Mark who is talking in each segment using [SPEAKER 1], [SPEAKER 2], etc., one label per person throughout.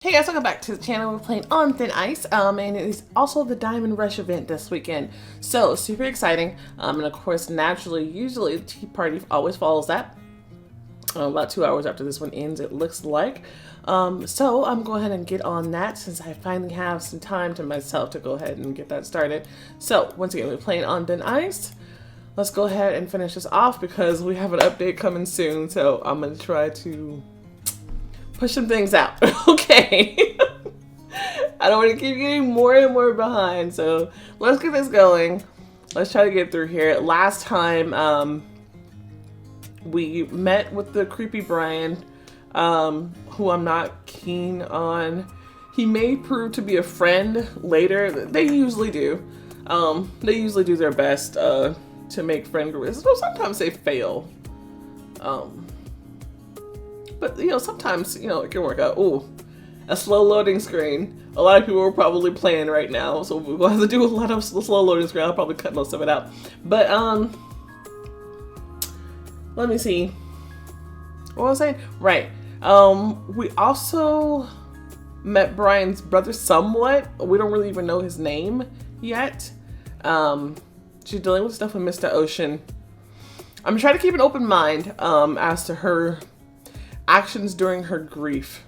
[SPEAKER 1] Hey guys, welcome back to the channel. We're playing on Thin Ice, and it's also the Diamond Rush event this weekend. So, super exciting. And of course, naturally, usually the tea party always follows that. About 2 hours after this one ends, it looks like. So I'm going ahead and get on that since I finally have some time to myself to go ahead and get that started. So, once again, we're playing on Thin Ice. Let's go ahead and finish this off because we have an update coming soon. So, I'm going to try to push some things out. Okay. I don't want to keep getting more and more behind. So let's get this going. Let's try to get through here. Last time we met with the creepy Brian, who I'm not keen on. He may prove to be a friend later. They usually do. They usually do their best to make friend groups. So sometimes they fail. But, you know, sometimes, you know, it can work out. Ooh, a slow loading screen. A lot of people are probably playing right now, so we'll have to do a lot of slow loading screen. I'll probably cut most of it out. But, let me see. What was I saying? Right. We also met Brian's brother somewhat. We don't really even know his name yet. She's dealing with stuff with Mr. Ocean. I'm trying to keep an open mind, as to her actions during her grief.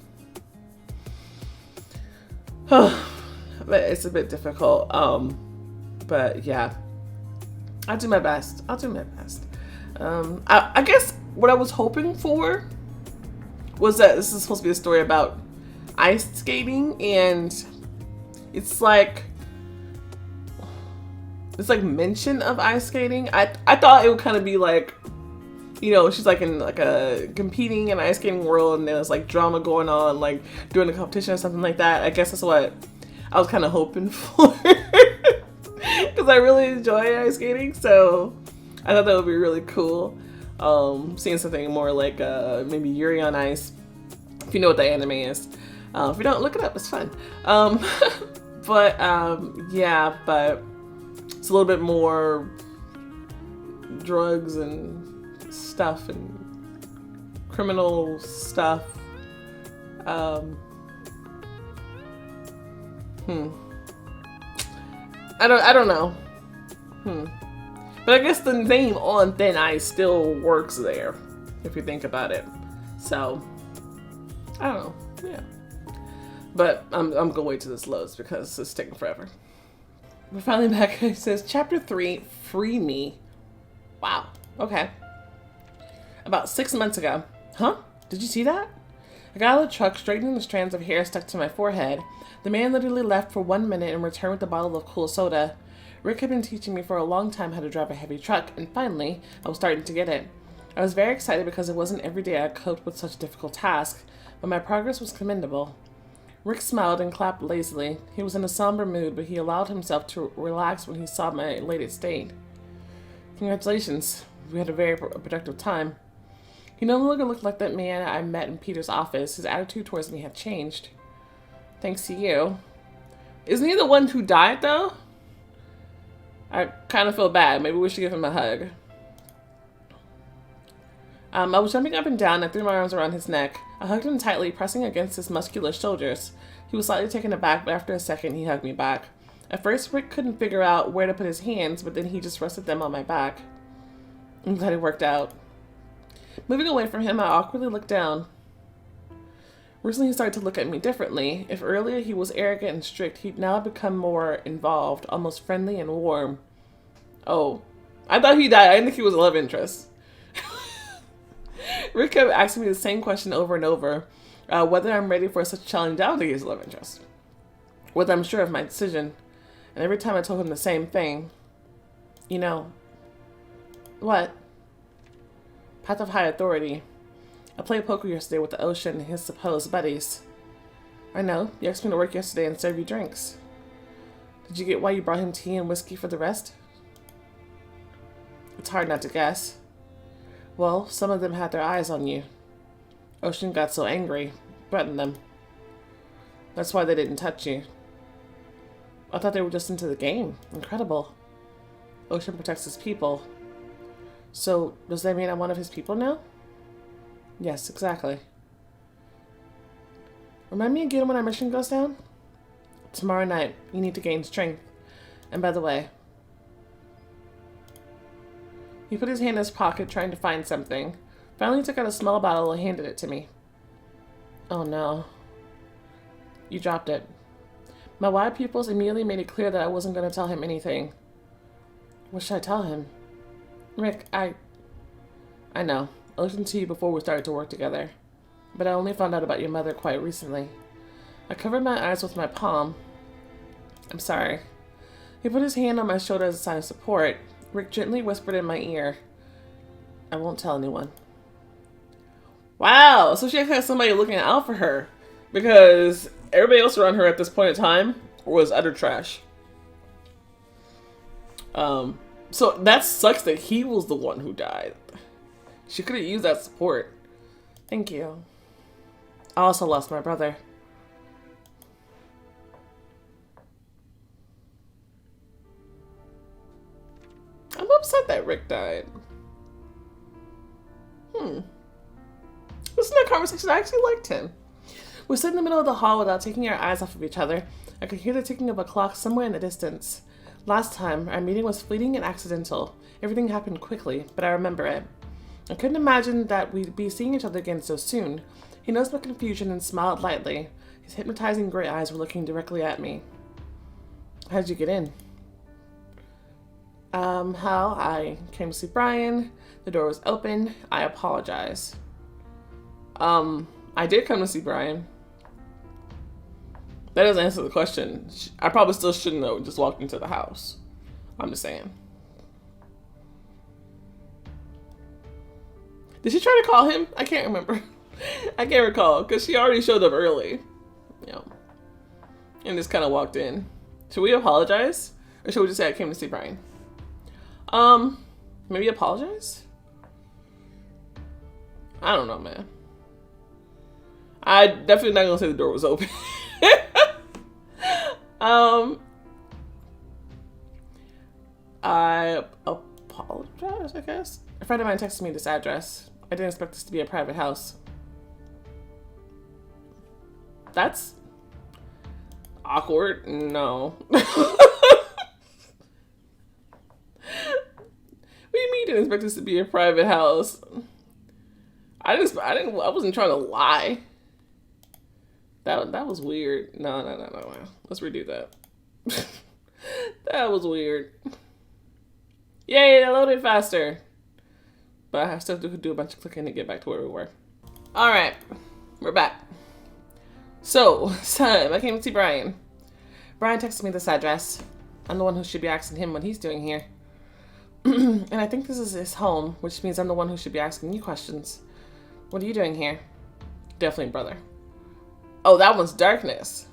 [SPEAKER 1] But it's a bit difficult. But yeah, I'll do my best. I guess what I was hoping for was that this is supposed to be a story about ice skating, and it's like mention of ice skating. I thought it would kind of be like, you know, she's like in like a competing in ice skating world, and there's like drama going on, like during the competition or something like that. I guess that's what I was kind of hoping for, because I really enjoy ice skating. So I thought that would be really cool. Seeing something more like maybe Yuri on Ice, if you know what the anime is. If you don't, look it up. It's fun. Yeah, but it's a little bit more drugs and stuff and criminal stuff. I don't know. But I guess the name On Thin Ice still works there, if you think about it. So I don't know. Yeah. But I'm gonna wait till this loads because it's taking forever. We're finally back. It says Chapter 3, Free Me. Wow. Okay. About 6 months ago. Huh? Did you see that? I got out of the truck, straightening the strands of hair stuck to my forehead. The man literally left for 1 minute and returned with a bottle of cool soda. Rick had been teaching me for a long time how to drive a heavy truck, and finally, I was starting to get it. I was very excited because it wasn't every day I coped with such a difficult task, but my progress was commendable. Rick smiled and clapped lazily. He was in a somber mood, but he allowed himself to relax when he saw my elated state. Congratulations. We had a very productive time. He no longer looked like that man I met in Peter's office. His attitude towards me had changed. Thanks to you. Isn't he the one who died, though? I kind of feel bad. Maybe we should give him a hug. I was jumping up and down. I threw my arms around his neck. I hugged him tightly, pressing against his muscular shoulders. He was slightly taken aback, but after a second, he hugged me back. At first, Rick couldn't figure out where to put his hands, but then he just rested them on my back. I'm glad it worked out. Moving away from him, I awkwardly looked down. Recently, he started to look at me differently. If earlier he was arrogant and strict, he'd now become more involved, almost friendly and warm. Oh, I thought he died. I didn't think he was a love interest. Rick kept asking me the same question over and over, whether I'm ready for such a challenge. I don't think he's a love interest. Whether I'm sure of my decision. And every time I told him the same thing. You know. What? Path of high authority. I played poker yesterday with the Ocean and his supposed buddies. I know. You asked me to work yesterday and serve you drinks. Did you get why you brought him tea and whiskey for the rest? It's hard not to guess. Well, some of them had their eyes on you. Ocean got so angry, threatened them. That's why they didn't touch you. I thought they were just into the game. Incredible. Ocean protects his people. So, does that mean I'm one of his people now? Yes, exactly. Remind me again when our mission goes down? Tomorrow night. You need to gain strength. And by the way... He put his hand in his pocket trying to find something. Finally took out a small bottle and handed it to me. Oh no. You dropped it. My wide pupils immediately made it clear that I wasn't going to tell him anything. What should I tell him? Rick, I know. I listened to you before we started to work together. But I only found out about your mother quite recently. I covered my eyes with my palm. I'm sorry. He put his hand on my shoulder as a sign of support. Rick gently whispered in my ear. I won't tell anyone. Wow, so she actually has somebody looking out for her. Because everybody else around her at this point in time was utter trash. So that sucks that he was the one who died. She could have used that support. Thank you. I also lost my brother. I'm upset that Rick died. Listening to that conversation, I actually liked him. We stood in the middle of the hall without taking our eyes off of each other. I could hear the ticking of a clock somewhere in the distance. Last time, our meeting was fleeting and accidental. Everything happened quickly, but I remember it. I couldn't imagine that we'd be seeing each other again so soon. He noticed my confusion and smiled lightly. His hypnotizing gray eyes were looking directly at me. How'd you get in? How I came to see Brian. The door was open. I apologize. I did come to see Brian. That doesn't answer the question. I probably still shouldn't have just walked into the house. I'm just saying. Did she try to call him? I can't remember. I can't recall because she already showed up early. You know, and just kind of walked in. Should we apologize? Or should we just say I came to see Brian? Maybe apologize? I don't know, man. I definitely not gonna say the door was open. I apologize, I guess. A friend of mine texted me this address. I didn't expect this to be a private house. That's awkward. No. What do you mean you didn't expect this to be a private house? I wasn't trying to lie. That was weird. No. Let's redo that. That was weird. Yay, that loaded faster. But I still have to do a bunch of clicking to get back to where we were. Alright, we're back. So, I came to see Brian. Brian texted me this address. I'm the one who should be asking him what he's doing here. And I think this is his home, which means I'm the one who should be asking you questions. What are you doing here? Definitely brother. Oh, that one's darkness.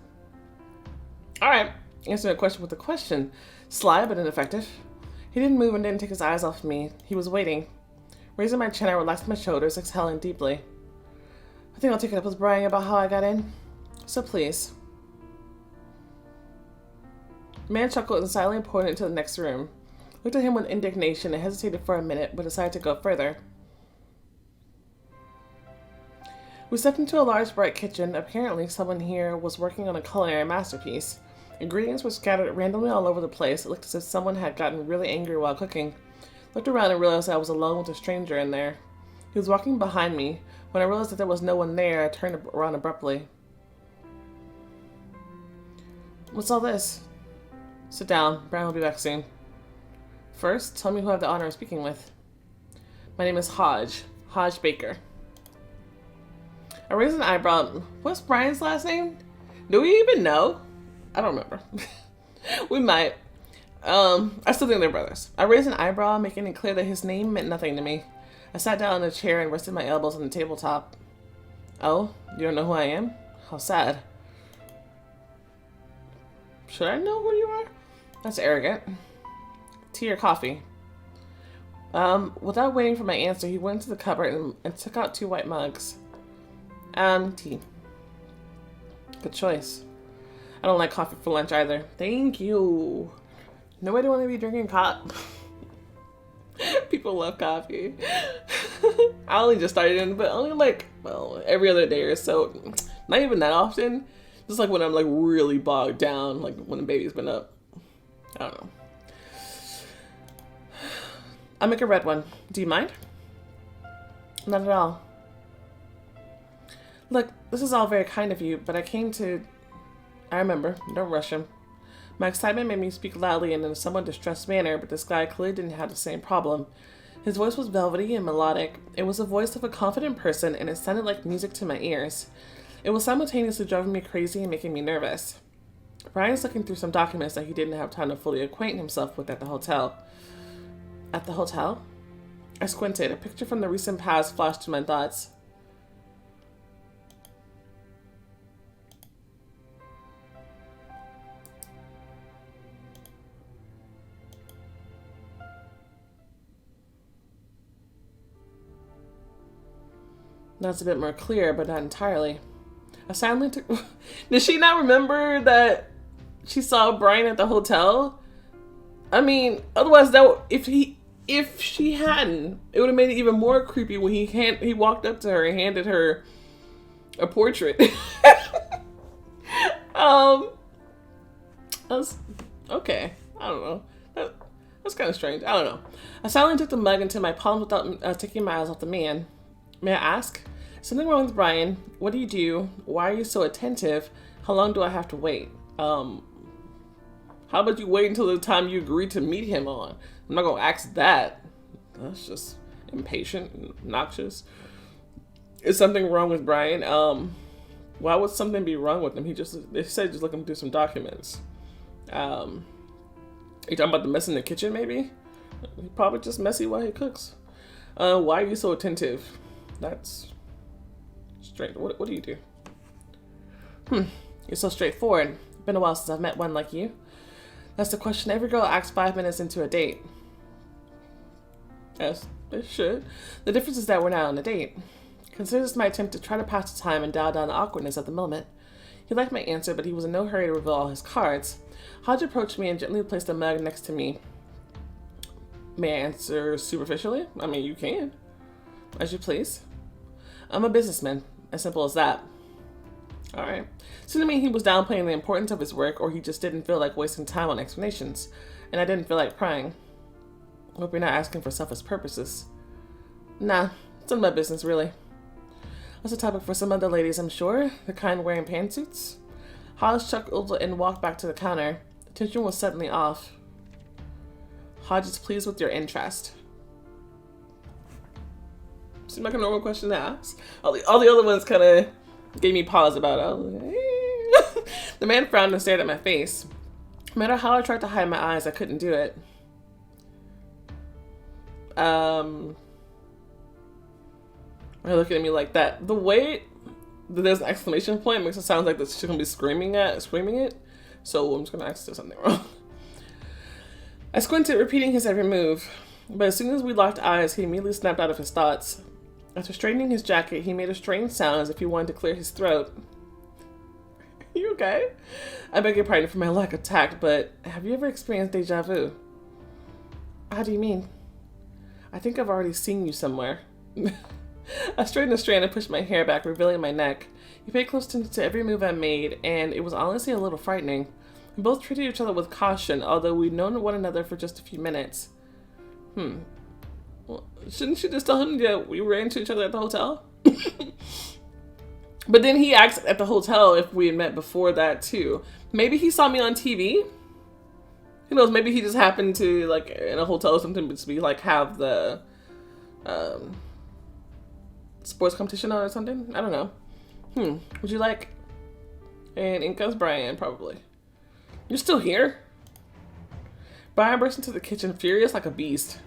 [SPEAKER 1] Alright, answering a question with a question. Sly, but ineffective. He didn't move and didn't take his eyes off me. He was waiting. Raising my chin, I relaxed my shoulders, exhaling deeply. I think I'll take it up with Brian about how I got in. So please. The man chuckled and silently pointed into the next room. Looked at him with indignation and hesitated for a minute, but decided to go further. We stepped into a large, bright kitchen. Apparently, someone here was working on a culinary masterpiece. Ingredients were scattered randomly all over the place. It looked as if someone had gotten really angry while cooking. Looked around and realized I was alone with a stranger in there. He was walking behind me. When I realized that there was no one there, I turned around abruptly. What's all this? Sit down. Brian will be back soon. First, tell me who I have the honor of speaking with. My name is Hodge. Hodge Baker. I raised an eyebrow. What's Brian's last name? Do we even know? I don't remember. We might. I still think they're brothers. I raised an eyebrow, making it clear that his name meant nothing to me. I sat down in a chair and rested my elbows on the tabletop. Oh, you don't know who I am? How sad. Should I know who you are? That's arrogant. Tea or coffee? Without waiting for my answer, he went into the cupboard and took out 2 white mugs. Tea. Good choice. I don't like coffee for lunch either. Thank you. Nobody want to be drinking coffee. People love coffee. I only just started in, but only like, well, every other day or so. Not even that often. Just like when I'm like really bogged down, like when the baby's been up. I don't know. I'll make a red one. Do you mind? Not at all. Look, this is all very kind of you, but I remember. Don't rush him. My excitement made me speak loudly and in a somewhat distressed manner, but this guy clearly didn't have the same problem. His voice was velvety and melodic. It was the voice of a confident person, and it sounded like music to my ears. It was simultaneously driving me crazy and making me nervous. Brian's looking through some documents that he didn't have time to fully acquaint himself with at the hotel. At the hotel? I squinted. A picture from the recent past flashed to my thoughts. That's a bit more clear, but not entirely. I silently took... Did she not remember that she saw Brian at the hotel? I mean, otherwise, if she hadn't, it would have made it even more creepy when he walked up to her and handed her a portrait. That's okay. I don't know. That's kind of strange. I don't know. I silently took the mug into my palm without taking my eyes off the man. May I ask? Something wrong with Brian? What do you do? Why are you so attentive? How long do I have to wait? How about you wait until the time you agree to meet him on? I'm not gonna ask that. That's just impatient and obnoxious. Is something wrong with Brian? Why would something be wrong with him? They said just looking through some documents. Are you talking about the mess in the kitchen maybe? He's probably just messy while he cooks. Why are you so attentive? That's strange. What do you do? You're so straightforward. Been a while since I've met one like you. That's the question every girl asks 5 minutes into a date. Yes, they should. The difference is that we're not on a date. Consider this my attempt to try to pass the time and dial down the awkwardness at the moment. He liked my answer, but he was in no hurry to reveal all his cards. Hodge approached me and gently placed a mug next to me. May I answer superficially? I mean, you can. As you please. I'm a businessman. As simple as that. Alright. Seemed to me he was downplaying the importance of his work, or he just didn't feel like wasting time on explanations. And I didn't feel like prying. Hope you're not asking for selfish purposes. Nah, it's none of my business, really. That's a topic for some other ladies, I'm sure. The kind wearing pantsuits. Hodge chuckled and walked back to the counter. The tension was suddenly off. Hodge is pleased with your interest. Seemed like a normal question to ask. All the other ones kind of gave me pause about it. I was like, eh. The man frowned and stared at my face. No matter how I tried to hide my eyes, I couldn't do it. Why are you looking at me like that? The way that there's an exclamation point makes it sound like she's gonna be screaming it. So I'm just gonna ask if there's something wrong. I squinted, repeating his every move. But as soon as we locked eyes, he immediately snapped out of his thoughts. After straightening his jacket, he made a strange sound as if he wanted to clear his throat. Are you okay? I beg your pardon for my lack of tact, but have you ever experienced deja vu? How do you mean? I think I've already seen you somewhere. I straightened a strand and pushed my hair back, revealing my neck. He paid close attention to every move I made, and it was honestly a little frightening. We both treated each other with caution, although we'd known one another for just a few minutes. Well, shouldn't you just tell him that we ran into each other at the hotel? But then he asked at the hotel if we had met before that too. Maybe he saw me on TV. Who knows? Maybe he just happened to, like, in a hotel or something, but we like have the sports competition on or something. I don't know. Would you like an Inca's Brian? Probably. You're still here? Brian burst into the kitchen, furious like a beast.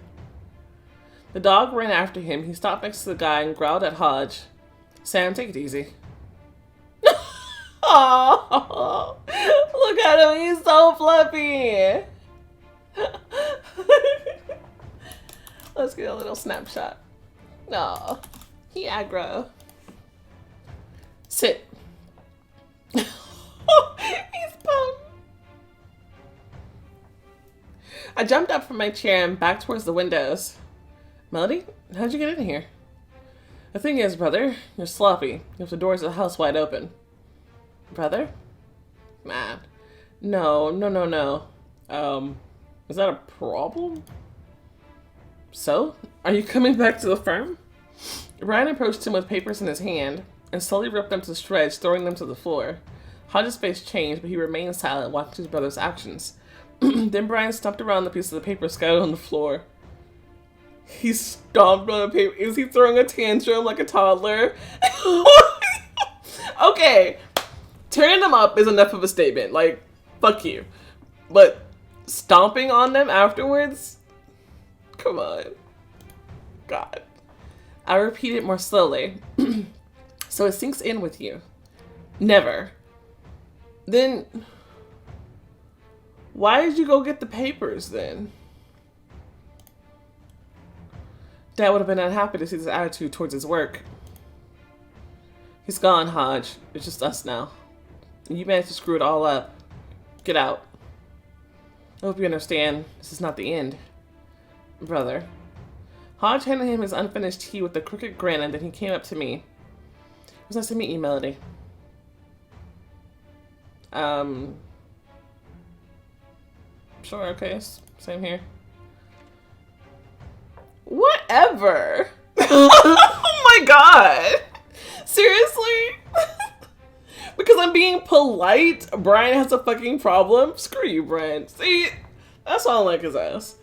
[SPEAKER 1] The dog ran after him. He stopped next to the guy and growled at Hodge. Sam, take it easy. Oh, look at him. He's so fluffy. Let's get a little snapshot. No, he aggro. Sit. He's pumped. I jumped up from my chair and back towards the windows. Melody, how'd you get in here? The thing is, brother, you're sloppy. You left the doors of the house wide open. Brother? Man. No, no, no, no. Is that a problem? So? Are you coming back to the firm? Ryan approached him with papers in his hand and slowly ripped them to shreds, throwing them to the floor. Hodge's face changed, but he remained silent, watching his brother's actions. Then Brian stomped around the piece of the paper scattered on the floor. He stomped on the paper. Is he throwing a tantrum like a toddler? Okay. Tearing them up is enough of a statement. Like, fuck you. But stomping on them afterwards? Come on. God. I repeat it more slowly. So it sinks in with you. Never. Then why did you go get the papers then? Dad would have been unhappy to see this attitude towards his work. He's gone, Hodge. It's just us now. And you managed to screw it all up. Get out. I hope you understand, this is not the end. Brother. Hodge handed him his unfinished tea with a crooked grin, and then he came up to me. It was nice to meet you, Melody. Sure, okay, same here. Whatever. Oh my god. Seriously? Because I'm being polite, Brian has a fucking problem? Screw you, Brian. See, that's why I don't like his ass.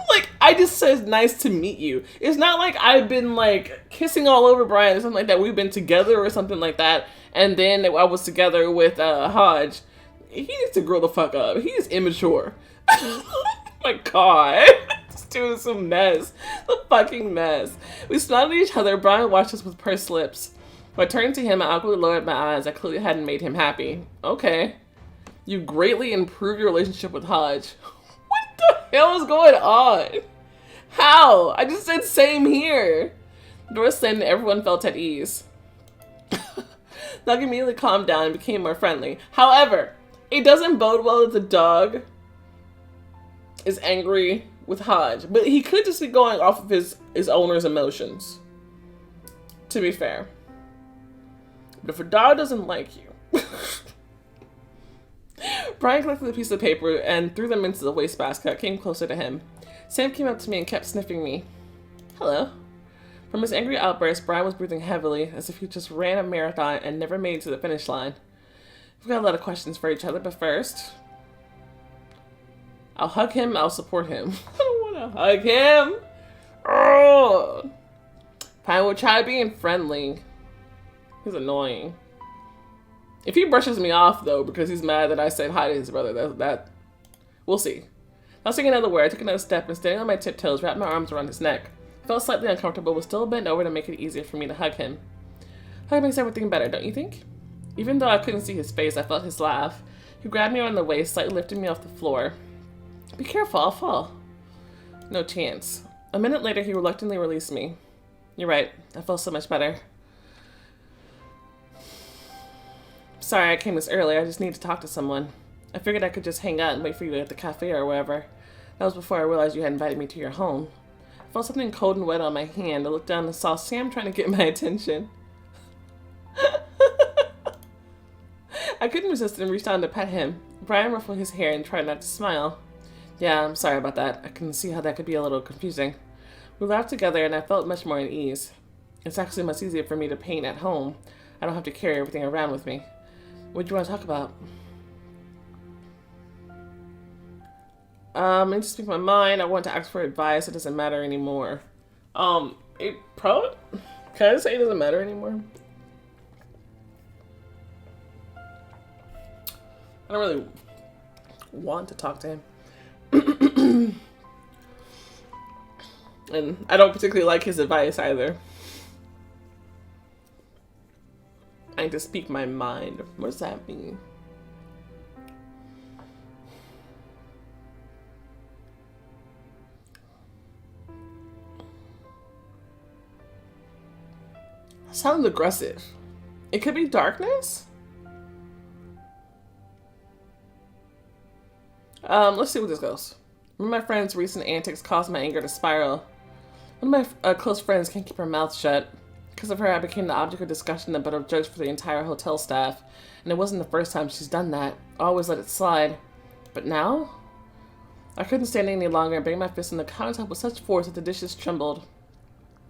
[SPEAKER 1] Like, I just said nice to meet you. It's not like I've been like kissing all over Brian or something like that. We've been together or something like that. And then I was together with Hodge. He needs to grow the fuck up. He is immature. Oh my god. This dude is a mess. A fucking mess. We smiled at each other. Brian watched us with pursed lips. When I turned to him, I awkwardly lowered my eyes. I clearly hadn't made him happy. Okay. You greatly improved your relationship with Hodge. What the hell is going on? How? I just said same here. The door slammed and everyone felt at ease. Doug immediately calmed down and became more friendly. However, it doesn't bode well that the dog is angry with Hodge. But he could just be going off of his owner's emotions. To be fair. But if a dog doesn't like you... Brian collected the piece of paper and threw them into the wastebasket. I came closer to him. Sam came up to me and kept sniffing me. Hello. From his angry outburst, Brian was breathing heavily, as if he just ran a marathon and never made it to the finish line. We've got a lot of questions for each other, but first... I'll hug him, I'll support him. I don't want to hug him! Oh! Brian will try being friendly. He's annoying. If he brushes me off, though, because he's mad that I said hi to his brother, that we'll see. Not saying another word, I took another step and standing on my tiptoes, wrapped my arms around his neck. I felt slightly uncomfortable, but still bent over to make it easier for me to hug him. Hug makes everything better, don't you think? Even though I couldn't see his face, I felt his laugh. He grabbed me around the waist, slightly lifting me off the floor. Be careful, I'll fall. No chance. A minute later, he reluctantly released me. You're right, I felt so much better. Sorry I came this early, I just need to talk to someone. I figured I could just hang out and wait for you at the cafe or wherever. That was before I realized you had invited me to your home. I felt something cold and wet on my hand. I looked down and saw Sam trying to get my attention. I couldn't resist and reached down to pet him. Brian ruffled his hair and tried not to smile. Yeah, I'm sorry about that. I can see how that could be a little confusing. We laughed together and I felt much more at ease. It's actually much easier for me to paint at home. I don't have to carry everything around with me. What do you want to talk about? I need to speak my mind. I want to ask for advice. It doesn't matter anymore. It probably... Can I say it doesn't matter anymore? I don't really want to talk to him. And I don't particularly like his advice either. I need to speak my mind. What does that mean? Sounds aggressive. It could be darkness? Let's see where this goes. One of my friend's recent antics caused my anger to spiral. One of my close friends can't keep her mouth shut. Because of her, I became the object of discussion and butt of jokes for the entire hotel staff. And it wasn't the first time she's done that. I always let it slide. But now? I couldn't stand it any longer and banged my fist on the countertop with such force that the dishes trembled.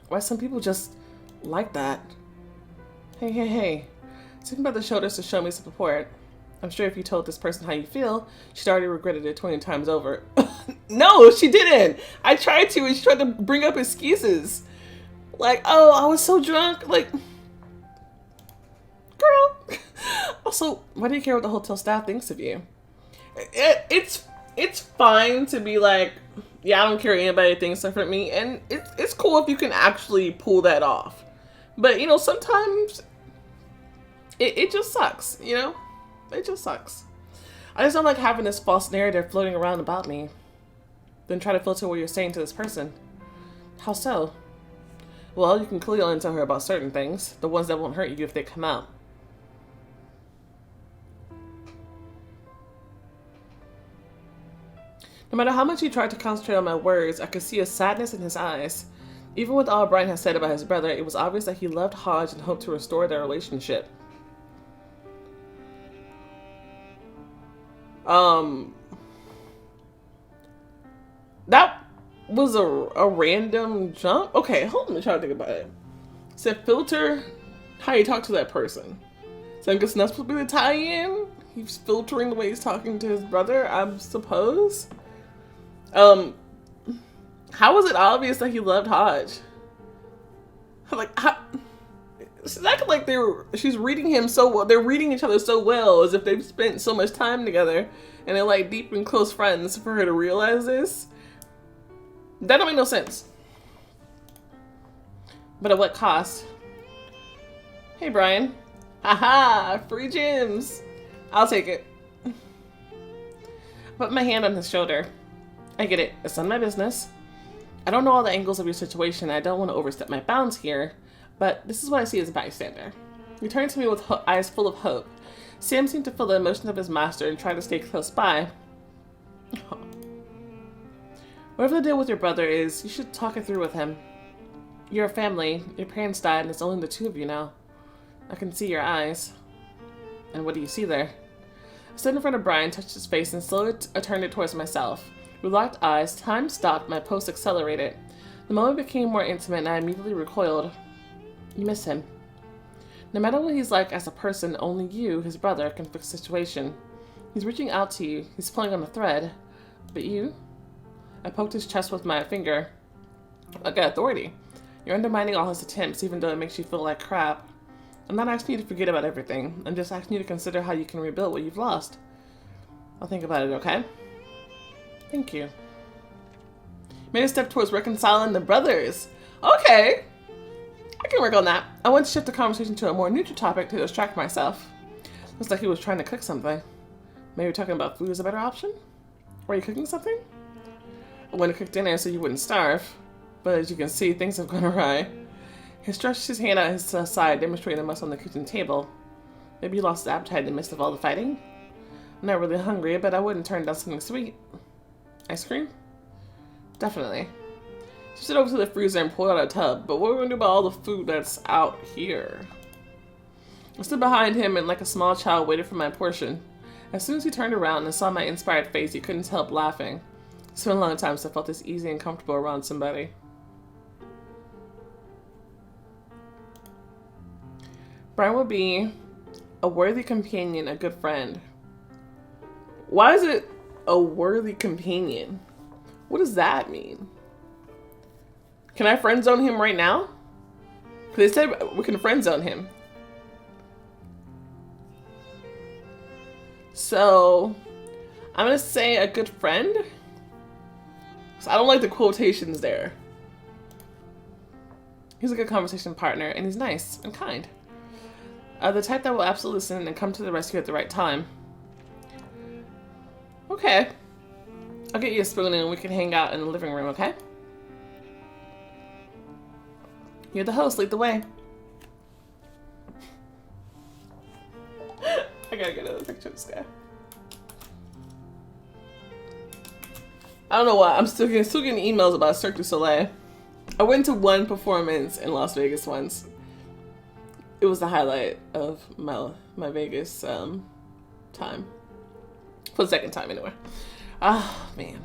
[SPEAKER 1] Why some people just like that? Hey. Took him by the shoulders to show me some support. I'm sure if you told this person how you feel, she'd already regretted it 20 times over. No, she didn't. I tried to, and she tried to bring up excuses. Like, oh, I was so drunk. Like, girl. Also, why do you care what the hotel staff thinks of you? It's fine to be like, yeah, I don't care what anybody thinks of me, and it's cool if you can actually pull that off. But, you know, sometimes it just sucks, you know? It just sucks. I just don't like having this false narrative floating around about me. Then try to filter what you're saying to this person. How so? Well, you can clearly only tell her about certain things, the ones that won't hurt you if they come out. No matter how much he tried to concentrate on my words, I could see a sadness in his eyes. Even with all Brian had said about his brother, it was obvious that he loved Hodge and hoped to restore their relationship. That was a random jump. Okay, hold on, I'm trying to think about it. It said filter how you talk to that person. So I'm guessing that's supposed to be the tie-in. He's filtering the way he's talking to his brother, I suppose. How was it obvious that he loved Hodge? Like, how? It's acting like she's reading him so well. They're reading each other so well, as if they've spent so much time together, and they're like deep and close friends for her to realize this. That don't make no sense. But at what cost? Hey, Brian. Haha, free gyms. I'll take it. Put my hand on his shoulder. I get it. It's none of my business. I don't know all the angles of your situation. I don't want to overstep my bounds here, but this is what I see as a bystander. He turned to me with eyes full of hope. Sam seemed to feel the emotions of his master and tried to stay close by. Oh. Whatever the deal with your brother is, you should talk it through with him. You're a family. Your parents died, and it's only the two of you now. I can see your eyes. And what do you see there? I stood in front of Brian, touched his face, and slowly turned it towards myself. With locked eyes, time stopped, my pulse accelerated. The moment became more intimate, and I immediately recoiled. You miss him. No matter what he's like as a person, only you, his brother, can fix the situation. He's reaching out to you. He's pulling on a thread. But you? I poked his chest with my finger. I got authority. You're undermining all his attempts, even though it makes you feel like crap. I'm not asking you to forget about everything. I'm just asking you to consider how you can rebuild what you've lost. I'll think about it, okay? Thank you. Made a step towards reconciling the brothers. Okay. I can work on that. I want to shift the conversation to a more neutral topic to distract myself. Looks like he was trying to cook something. Maybe talking about food is a better option? Were you cooking something? I wanted to cook dinner so you wouldn't starve. But as you can see, things have gone awry. He stretched his hand out his side, demonstrating the mess on the kitchen table. Maybe you lost the appetite in the midst of all the fighting? I'm not really hungry, but I wouldn't turn down something sweet. Ice cream? Definitely. She stood over to the freezer and pulled out a tub, but what are we going to do about all the food that's out here? I stood behind him and like a small child waited for my portion. As soon as he turned around and saw my inspired face, he couldn't help laughing. It's been a long time since I felt this easy and comfortable around somebody. Brian would be a worthy companion, a good friend. Why is it a worthy companion? What does that mean? Can I friend zone him right now? Because they said we can friend zone him. So, I'm going to say a good friend. So I don't like the quotations there. He's a good conversation partner, and he's nice and kind. The type that will absolutely listen and come to the rescue at the right time. Okay. I'll get you a spoon and we can hang out in the living room, okay? You're the host, lead the way. I gotta get another picture of this guy. I don't know why, I'm still getting emails about Cirque du Soleil. I went to one performance in Las Vegas once. it was the highlight of my Vegas time. For the second time, anyway. Ah, man.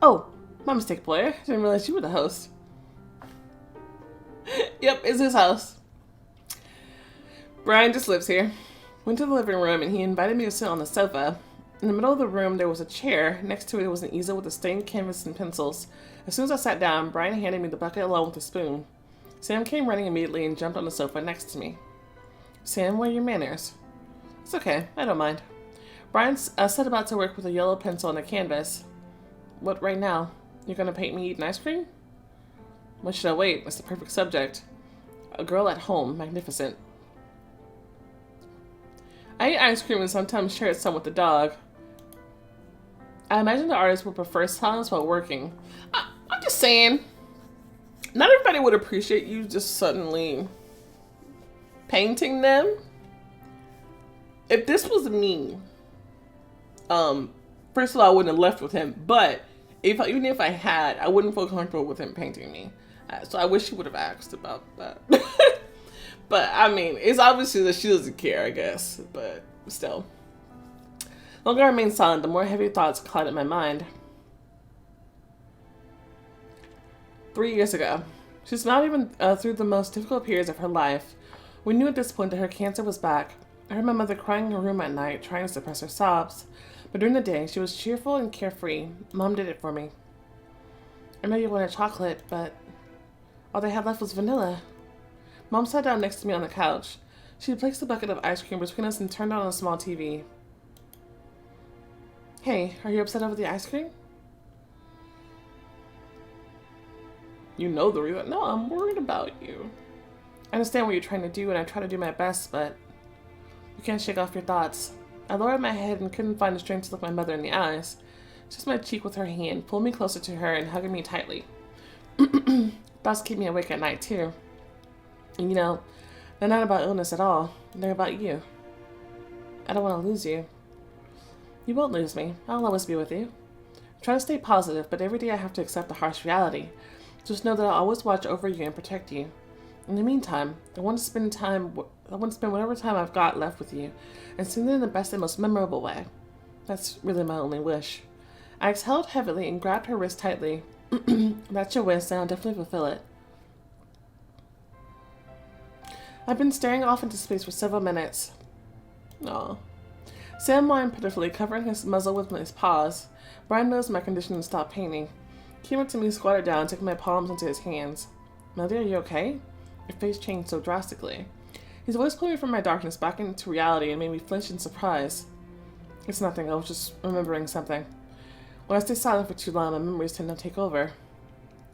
[SPEAKER 1] Oh, my mistake, player. Didn't realize you were the host. Yep, it's his house. Brian just lives here. Went to the living room and he invited me to sit on the sofa. In the middle of the room, there was a chair. Next to it was an easel with a stained canvas and pencils. As soon as I sat down, Brian handed me the bucket along with a spoon. Sam came running immediately and jumped on the sofa next to me. Sam, what are your manners? It's okay, I don't mind. Brian set about to work with a yellow pencil and a canvas. What, right now? You're gonna paint me eating ice cream? Why should I wait? That's the perfect subject. A girl at home, magnificent. I eat ice cream and sometimes share some with the dog. I imagine the artist would prefer silence while working. I'm just saying, not everybody would appreciate you just suddenly painting them. If this was me, first of all, I wouldn't have left with him. But even if I had, I wouldn't feel comfortable with him painting me. So I wish he would have asked about that. But I mean, it's obviously that she doesn't care, I guess. But still. The longer I remained silent, the more heavy thoughts clouded my mind. 3 years ago. She's not even through the most difficult periods of her life. We knew at this point that her cancer was back. I heard my mother crying in her room at night, trying to suppress her sobs. But during the day, she was cheerful and carefree. Mom did it for me. I know you wanted chocolate, but all they had left was vanilla. Mom sat down next to me on the couch. She placed a bucket of ice cream between us and turned on a small TV. Hey, are you upset over the ice cream? You know the reason. No, I'm worried about you. I understand what you're trying to do, and I try to do my best, but you can't shake off your thoughts. I lowered my head and couldn't find the strength to look my mother in the eyes. Just my cheek with her hand, pulled me closer to her and hugged me tightly. Thoughts keep me awake at night, too. And you know, they're not about illness at all. They're about you. I don't want to lose you. You won't lose me. I'll always be with you. I try to stay positive, but every day I have to accept the harsh reality. Just know that I'll always watch over you and protect you. In the meantime, I want to spend whatever time I've got left with you, and spend it in the best and most memorable way. That's really my only wish. I exhaled heavily and grabbed her wrist tightly. That's your wish, and I'll definitely fulfill it. I've been staring off into space for several minutes. Aw. Sam whined pitifully, covering his muzzle with his paws. Brian noticed my condition and stopped painting. He came up to me, squatted down, taking my palms into his hands. Melody, are you okay? Your face changed so drastically. His voice pulled me from my darkness back into reality and made me flinch in surprise. It's nothing, I was just remembering something. When I stay silent for too long, my memories tend to take over.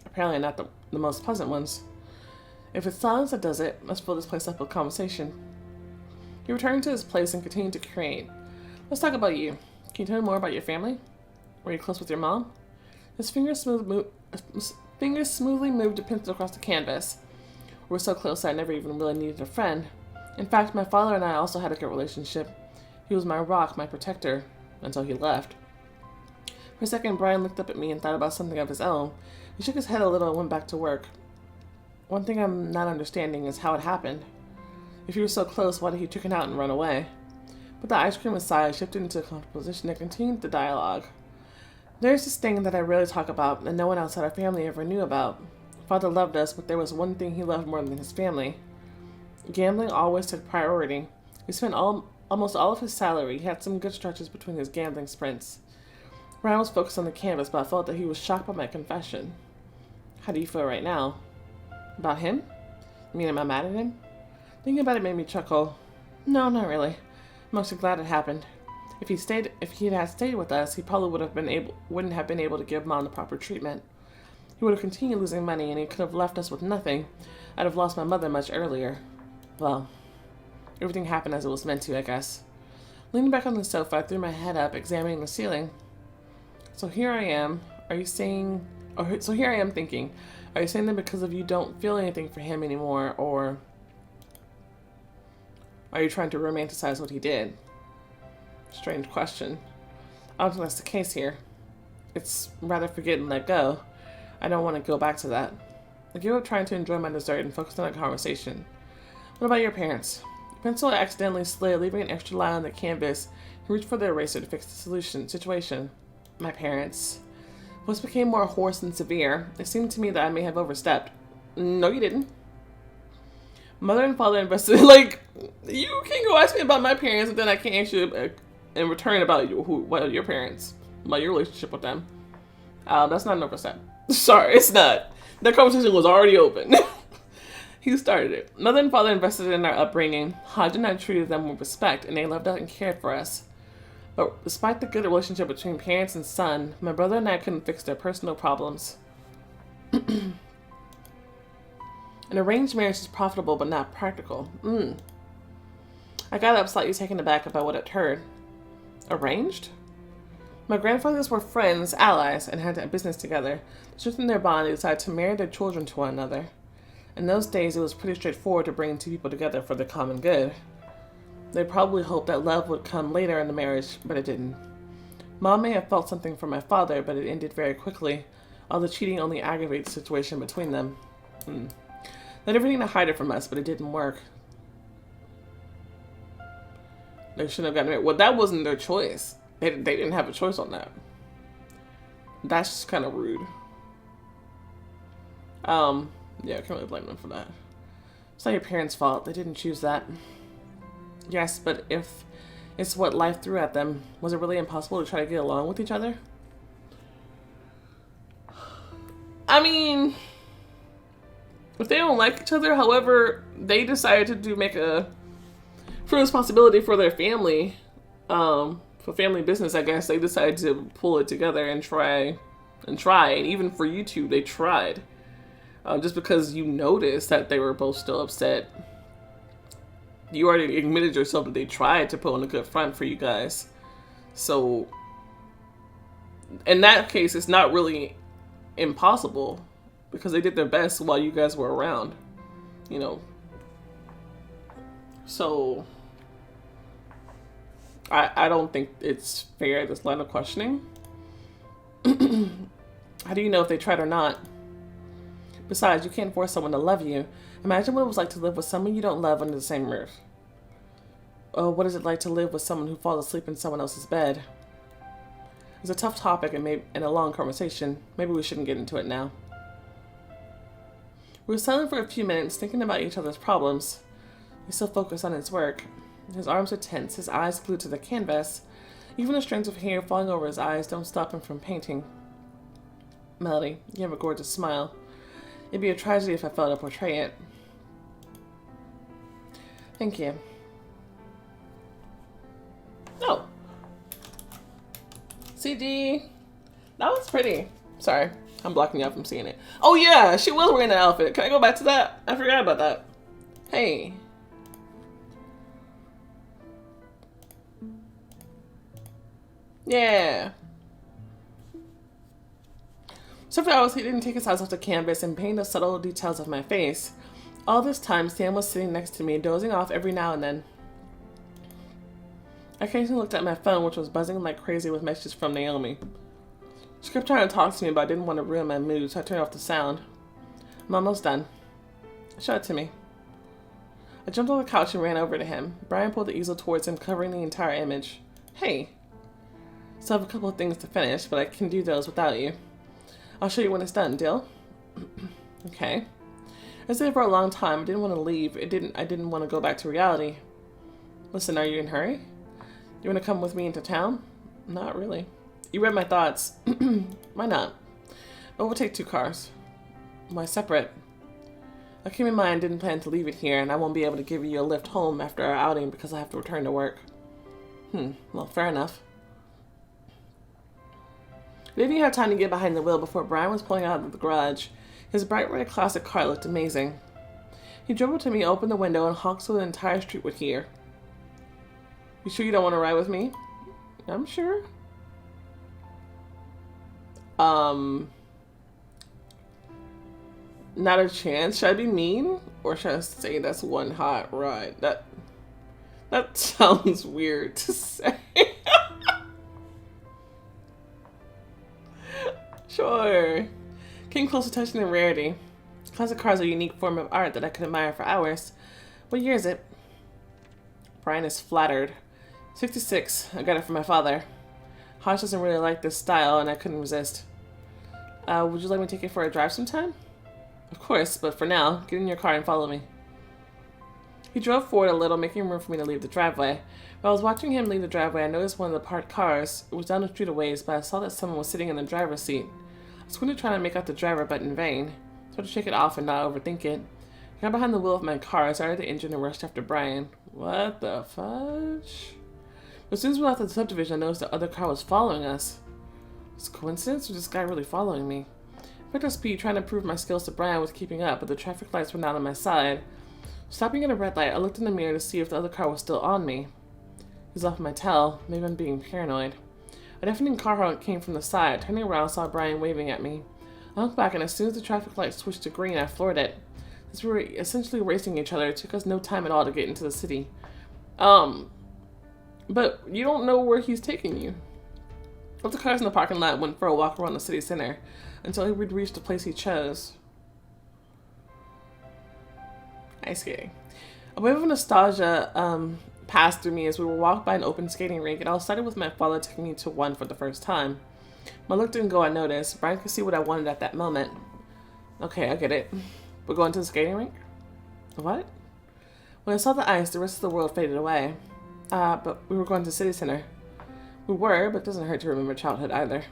[SPEAKER 1] Apparently not the most pleasant ones. If it's silence that does it, let's fill this place up with conversation. He returned to his place and continued to create. Let's talk about you. Can you tell me more about your family? Were you close with your mom? His fingers smoothly moved the pencil across the canvas. We were so close that I never even really needed a friend. In fact, my father and I also had a good relationship. He was my rock, my protector, until he left. For a second, Brian looked up at me and thought about something of his own. He shook his head a little and went back to work. One thing I'm not understanding is how it happened. If you were so close, why did he chicken out and run away? But the ice cream aside, shifted into a comfortable position and continued the dialogue. There's this thing that I rarely talk about and no one outside our family ever knew about. Father loved us, but there was one thing he loved more than his family. Gambling always took priority. He spent almost all of his salary. He had some good stretches between his gambling sprints. Ryan was focused on the canvas, but I felt that he was shocked by my confession. How do you feel right now? About him? You mean, am I mad at him? Thinking about it made me chuckle. No, not really. I'm mostly glad it happened. If he had stayed with us, he probably wouldn't have been able to give Mom the proper treatment. He would have continued losing money, and he could have left us with nothing. I'd have lost my mother much earlier. Well, everything happened as it was meant to, I guess. Leaning back on the sofa, I threw my head up, examining the ceiling. So here I am. So here I am thinking, are you saying that because of you don't feel anything for him anymore, or are you trying to romanticize what he did? Strange question. I don't think that's the case here. It's rather forget and let go. I don't want to go back to that. I gave up trying to enjoy my dessert and focused on the conversation. What about your parents? The pencil accidentally slid, leaving an extra line on the canvas. He reached for the eraser to fix the situation. My parents. Voice became more hoarse and severe. It seemed to me that I may have overstepped. No, you didn't. Mother and father invested. Like, you can't go ask me about my parents, and then I can't ask you in return about what your parents, about your relationship with them. That's not an overstep. Sorry, it's not. That conversation was already open. He started it. Mother and father invested in our upbringing. Hodge and I treated them with respect, and they loved us and cared for us. But despite the good relationship between parents and son, my brother and I couldn't fix their personal problems. An arranged marriage is profitable but not practical. I got up slightly taken aback about what I'd heard. Arranged? My grandfathers were friends, allies, and had a business together. To strengthen their bond, they decided to marry their children to one another. In those days, it was pretty straightforward to bring two people together for the common good. They probably hoped that love would come later in the marriage, but it didn't. Mom may have felt something for my father, but it ended very quickly. All the cheating only aggravated the situation between them. They had everything to hide it from us, but it didn't work. They shouldn't have gotten married. Well, that wasn't their choice. They didn't have a choice on that. That's just kind of rude. Yeah, I can't really blame them for that. It's not your parents' fault. They didn't choose that. Yes, but if it's what life threw at them, was it really impossible to try to get along with each other? I mean, if they don't like each other, however, they decided to make a for responsibility for their family, for family business, I guess, they decided to pull it together and try. And even for you two, they tried. Just because you noticed that they were both still upset. You already admitted yourself that they tried to put on a good front for you guys. So, in that case, it's not really impossible. Because they did their best while you guys were around. You know. So, I don't think it's fair, this line of questioning. How do you know if they tried or not? Besides, you can't force someone to love you. Imagine what it was like to live with someone you don't love under the same roof. Oh, what is it like to live with someone who falls asleep in someone else's bed? It's a tough topic and a long conversation. Maybe we shouldn't get into it now. We were silent for a few minutes, thinking about each other's problems. He still focused on his work. His arms are tense, his eyes glued to the canvas. Even the strands of hair falling over his eyes don't stop him from painting. Melody, you have a gorgeous smile. It'd be a tragedy if I failed to portray it. Thank you. Oh. CD. That was pretty. Sorry, I'm blocking you out from seeing it. Oh yeah, she was wearing that outfit. Can I go back to that? I forgot about that. Hey. Yeah. So for hours, he didn't take his eyes off the canvas and paint the subtle details of my face. All this time, Sam was sitting next to me, dozing off every now and then. I occasionally looked at my phone, which was buzzing like crazy with messages from Naomi. She kept trying to talk to me, but I didn't want to ruin my mood, so I turned off the sound. I'm almost done. Show it to me. I jumped on the couch and ran over to him. Brian pulled the easel towards him, covering the entire image. Hey. Still have a couple of things to finish, but I can do those without you. I'll show you when it's done, deal? Okay. I stayed for a long time. I didn't want to leave. I didn't want to go back to reality. Listen, are you in a hurry? You want to come with me into town? Not really. You read my thoughts. Why not? But we'll take 2 cars. Why separate? I came in mind, didn't plan to leave it here, and I won't be able to give you a lift home after our outing because I have to return to work. Well, fair enough. We didn't even have time to get behind the wheel before Brian was pulling out of the garage. His bright red classic car looked amazing. He drove up to me, opened the window, and honked so the entire street would hear. You sure you don't want to ride with me? I'm sure. Not a chance. Should I be mean? Or should I say that's one hot ride? That sounds weird to say. Sure. Came close to touching a rarity. Classic cars are a unique form of art that I could admire for hours. What year is it? Brian is flattered. 66. I got it from my father. Hodge doesn't really like this style, and I couldn't resist. Would you like me to take it for a drive sometime? Of course, but for now, get in your car and follow me. He drove forward a little, making room for me to leave the driveway. While I was watching him leave the driveway, I noticed one of the parked cars. It was down the street a ways, but I saw that someone was sitting in the driver's seat. I was going to try to make out the driver, but in vain. So to shake it off and not overthink it. I got behind the wheel of my car, started the engine, and rushed after Brian. What the fudge? As soon as we left the subdivision, I noticed the other car was following us. Was it a coincidence, or was this guy really following me? I picked up speed, trying to prove my skills to Brian with keeping up, but the traffic lights were not on my side. Stopping at a red light, I looked in the mirror to see if the other car was still on me. He was off my tail. Maybe I'm being paranoid. A deafening car horn came from the side. Turning around, I saw Brian waving at me. I looked back, and as soon as the traffic light switched to green, I floored it. Since we were essentially racing each other, it took us no time at all to get into the city. But you don't know where he's taking you. All the cars in the parking lot went for a walk around the city center until he would reach the place he chose. Ice skating. A wave of nostalgia passed through me as we were walked by an open skating rink, and I was excited with my father taking me to one for the first time. My look didn't go unnoticed. Brian could see what I wanted at that moment. Okay, I get it. We're going to the skating rink? What? When I saw the ice, the rest of the world faded away. But we were going to the city center. We were, but it doesn't hurt to remember childhood either.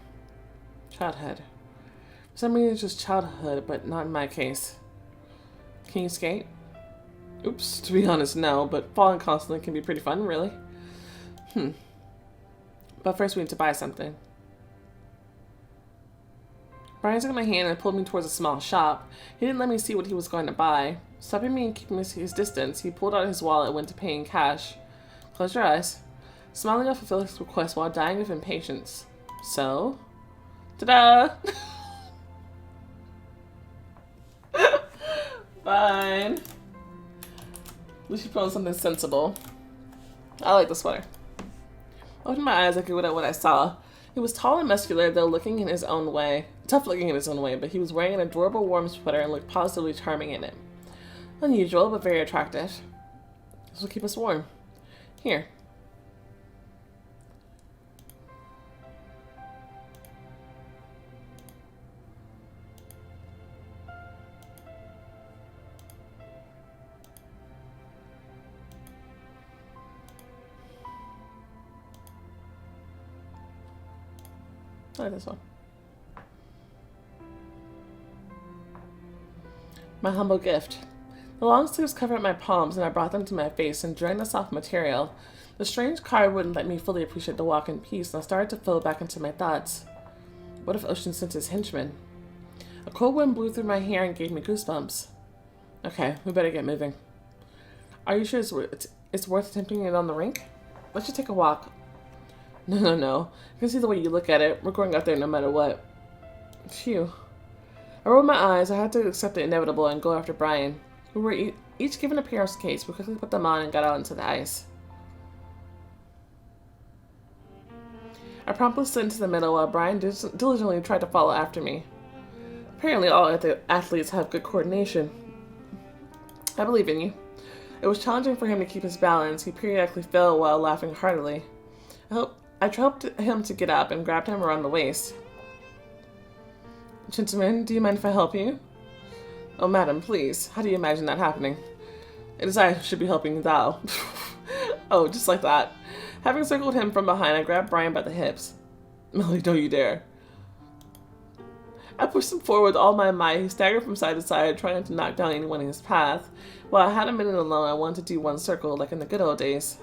[SPEAKER 1] Childhood. For some reason, it's just childhood, but not in my case. Can you skate? Oops, to be honest, no, but falling constantly can be pretty fun, really. But first we need to buy something. Brian took my hand and pulled me towards a small shop. He didn't let me see what he was going to buy. Stopping me and keeping his distance, he pulled out his wallet and went to pay in cash. Close your eyes. Smiling, I fulfilled his request while dying of impatience. So? Ta-da! Fine. At least you put on something sensible. I like the sweater. I opened my eyes, I could at what I saw. He was tall and muscular, though looking in his own way. Tough looking in his own way, but he was wearing an adorable warm sweater and looked positively charming in it. Unusual, but very attractive. This will keep us warm. Here. I like this one. My humble gift. The long sleeves covered my palms, and I brought them to my face, enjoying the soft material. The strange card wouldn't let me fully appreciate the walk in peace, and I started to flow back into my thoughts. What if Ocean sent his henchmen? A cold wind blew through my hair and gave me goosebumps. Okay, we better get moving. Are you sure it's worth attempting it on the rink? Let's just take a walk. No. I can see the way you look at it. We're going out there no matter what. Phew. I rolled my eyes. I had to accept the inevitable and go after Brian. We were each given a pair of skates. We quickly put them on and got out into the ice. I promptly slid into the middle while Brian diligently tried to follow after me. Apparently all athletes have good coordination. I believe in you. It was challenging for him to keep his balance. He periodically fell while laughing heartily. I helped him to get up and grabbed him around the waist. Gentlemen, do you mind if I help you? Oh, madam, please. How do you imagine that happening? It is I who should be helping thou. Oh, just like that. Having circled him from behind, I grabbed Brian by the hips. Millie, don't you dare. I pushed him forward with all my might. He staggered from side to side, trying not to knock down anyone in his path. While I had a minute alone, I wanted to do one circle, like in the good old days.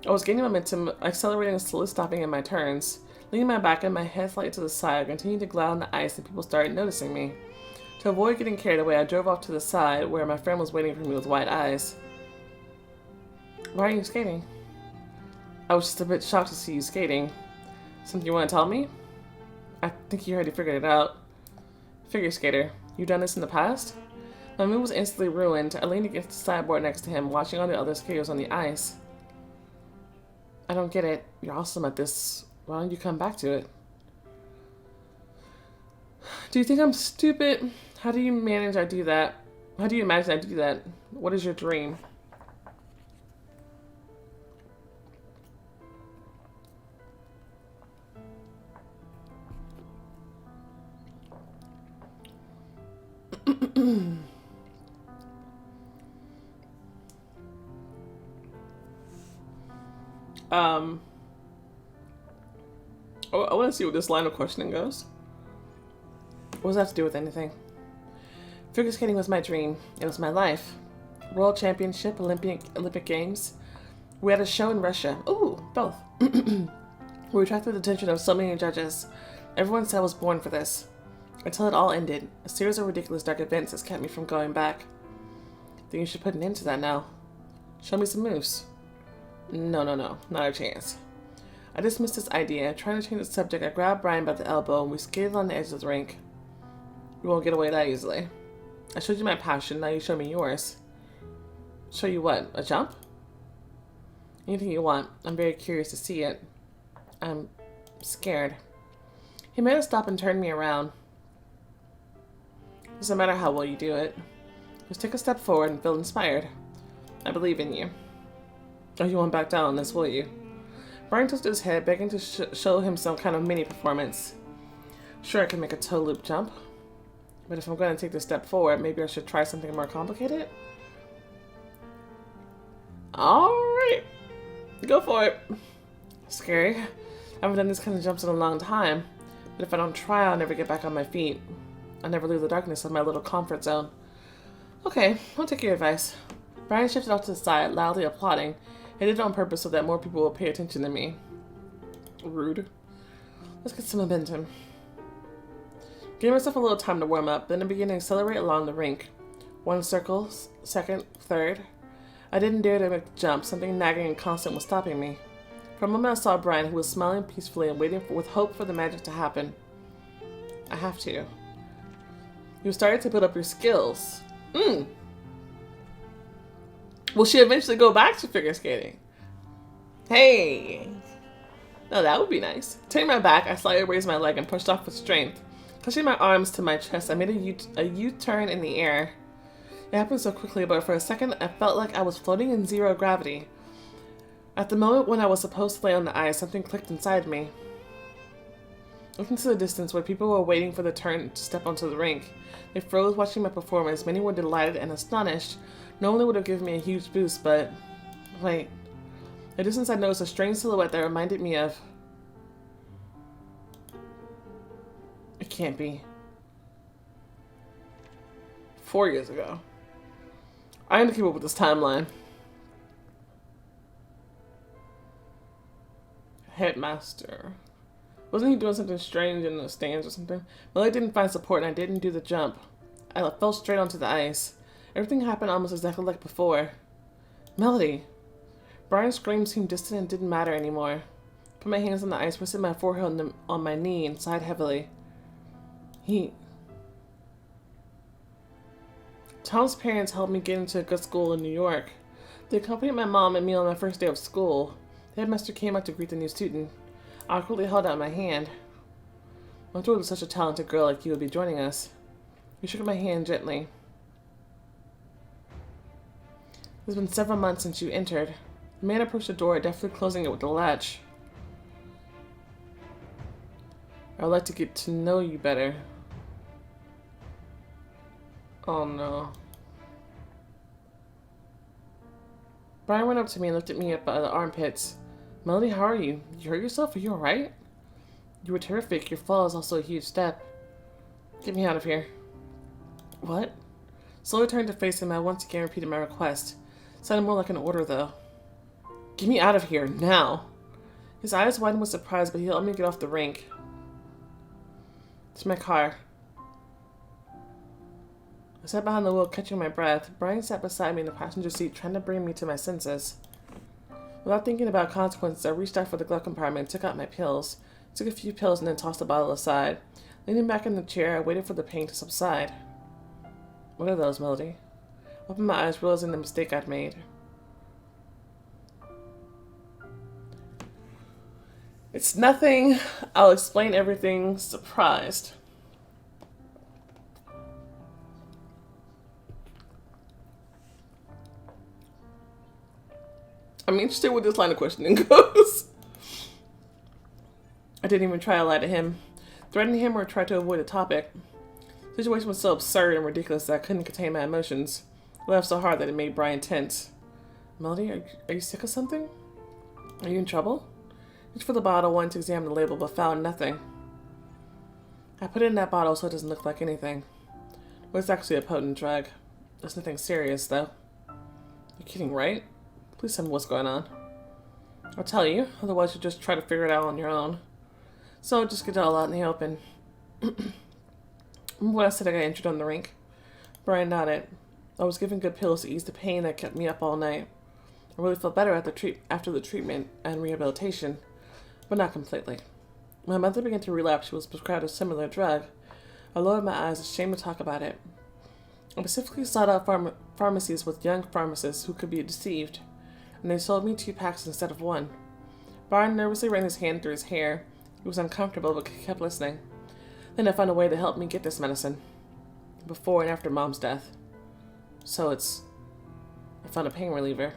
[SPEAKER 1] I was gaining momentum, accelerating and slowly stopping in my turns. Leaning my back and my head slightly to the side, I continued to glide on the ice and people started noticing me. To avoid getting carried away, I drove off to the side where my friend was waiting for me with wide eyes. Why are you skating? I was just a bit shocked to see you skating. Something you want to tell me? I think you already figured it out. Figure skater, you've done this in the past? My mood was instantly ruined. I leaned against the sideboard next to him, watching all the other skaters on the ice. I don't get it. You're awesome at this. Why don't you come back to it? Do you think I'm stupid? How do you manage I do that? How do you imagine I do that? What is your dream? I want to see where this line of questioning goes. What does that have to do with anything? Figure skating was my dream. It was my life. World Championship, Olympic Games. We had a show in Russia. Ooh, both. We attracted the attention of so many judges. Everyone said I was born for this. Until it all ended. A series of ridiculous dark events has kept me from going back. Then you should put an end to that now. Show me some moves. No, not a chance. I dismissed this idea. Trying to change the subject, I grabbed Brian by the elbow and we skated on the edge of the rink. You won't get away that easily. I showed you my passion, now you show me yours. Show you what? A jump? Anything you want. I'm very curious to see it. I'm scared. He made us stop and turn me around. Doesn't matter how well you do it. Just take a step forward and feel inspired. I believe in you. Oh, you won't back down on this, will you? Brian tilted his head, begging to show him some kind of mini performance. Sure, I can make a toe loop jump. But if I'm going to take this step forward, maybe I should try something more complicated? Alright. Go for it. Scary. I haven't done this kind of jumps in a long time. But if I don't try, I'll never get back on my feet. I'll never leave the darkness of my little comfort zone. Okay, I'll take your advice. Brian shifted off to the side, loudly applauding. He did it on purpose so that more people will pay attention to me. Rude. Let's get some momentum. Gave myself a little time to warm up, then I began to accelerate along the rink. One circle, second, third. I didn't dare to make the jump. Something nagging and constant was stopping me. For a moment I saw Brian, who was smiling peacefully and waiting with hope for the magic to happen. I have to. You started to build up your skills. Will she eventually go back to figure skating? Hey! No, that would be nice. Turning my back, I slightly raised my leg and pushed off with strength. Clutching my arms to my chest, I made a U-turn in the air. It happened so quickly, but for a second, I felt like I was floating in zero gravity. At the moment when I was supposed to lay on the ice, something clicked inside me. Looking to the distance where people were waiting for the turn to step onto the rink. They froze watching my performance. Many were delighted and astonished. Normally would have given me a huge boost, but... Wait. At the distance I noticed a strange silhouette that reminded me of... It can't be. 4 years ago. I need to keep up with this timeline. Headmaster. Wasn't he doing something strange in the stands or something? My leg didn't find support and I didn't do the jump. I fell straight onto the ice. Everything happened almost exactly like before. Melody. Brian's screams seemed distant and didn't matter anymore. Put my hands on the ice, rested my forehead on my knee and sighed heavily. Tom's parents helped me get into a good school in New York. They accompanied my mom and me on my first day of school. The headmaster came out to greet the new student. I awkwardly held out my hand. I'm thrilled that such a talented girl like you would be joining us. He shook my hand gently. It's been several months since you entered. The man approached the door, deftly closing it with a latch. I'd like to get to know you better. Oh no. Brian went up to me and lifted me up by the armpits. Melody, how are you? You hurt yourself? Are you alright? You were terrific. Your fall is also a huge step. Get me out of here. What? Slowly turned to face him, I once again repeated my request. Sounded more like an order, though. Get me out of here, now! His eyes widened with surprise, but he helped me get off the rink. To my car. I sat behind the wheel, catching my breath. Brian sat beside me in the passenger seat, trying to bring me to my senses. Without thinking about consequences, I reached out for the glove compartment and took out my pills. Took a few pills and then tossed the bottle aside. Leaning back in the chair, I waited for the pain to subside. What are those, Melody? I opened my eyes, realizing the mistake I'd made. It's nothing. I'll explain everything, surprised. I'm interested where this line of questioning goes. I didn't even try to lie to him, threaten him, or try to avoid the topic. The situation was so absurd and ridiculous that I couldn't contain my emotions. I laughed so hard that it made Brian tense. Melody, are you sick of something? Are you in trouble? Reached for the bottle, wanted to examine the label, but found nothing. I put it in that bottle so it doesn't look like anything. Well, it's actually a potent drug. There's nothing serious, though. You're kidding, right? Please tell me what's going on. I'll tell you, otherwise you'll just try to figure it out on your own. So just get it all out in the open. When I said I got injured on the rink, Brian nodded. I was given good pills to ease the pain that kept me up all night. I really felt better after the treatment and rehabilitation, but not completely. When my mother began to relapse, she was prescribed a similar drug. I lowered my eyes, ashamed to talk about it. I specifically sought out pharmacies with young pharmacists who could be deceived, and they sold me 2 packs instead of 1. Brian nervously ran his hand through his hair. He was uncomfortable, but kept listening. Then I found a way to help me get this medicine, before and after Mom's death. So I found a pain reliever.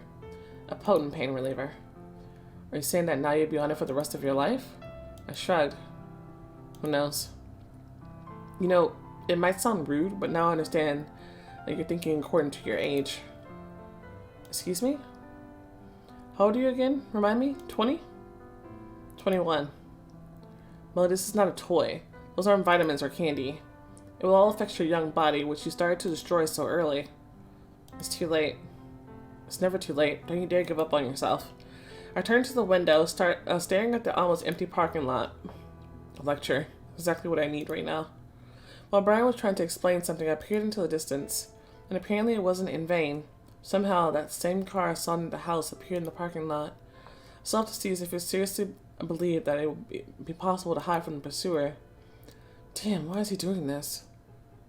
[SPEAKER 1] A potent pain reliever. Are you saying that now you'd be on it for the rest of your life? I shrugged. Who knows? You know, it might sound rude, but now I understand that you're thinking according to your age. Excuse me? How old are you again? Remind me? 20? 21. Well, this is not a toy. Those aren't vitamins or candy. It will all affect your young body, which you started to destroy so early. It's too late. It's never too late. Don't you dare give up on yourself. I turned to the window, staring at the almost empty parking lot. A lecture. Exactly what I need right now. While Brian was trying to explain something, I peered into the distance, and apparently it wasn't in vain. Somehow, that same car I saw in the house appeared in the parking lot. I sought to see as if it seriously believed that it would be possible to hide from the pursuer. Damn, why is he doing this?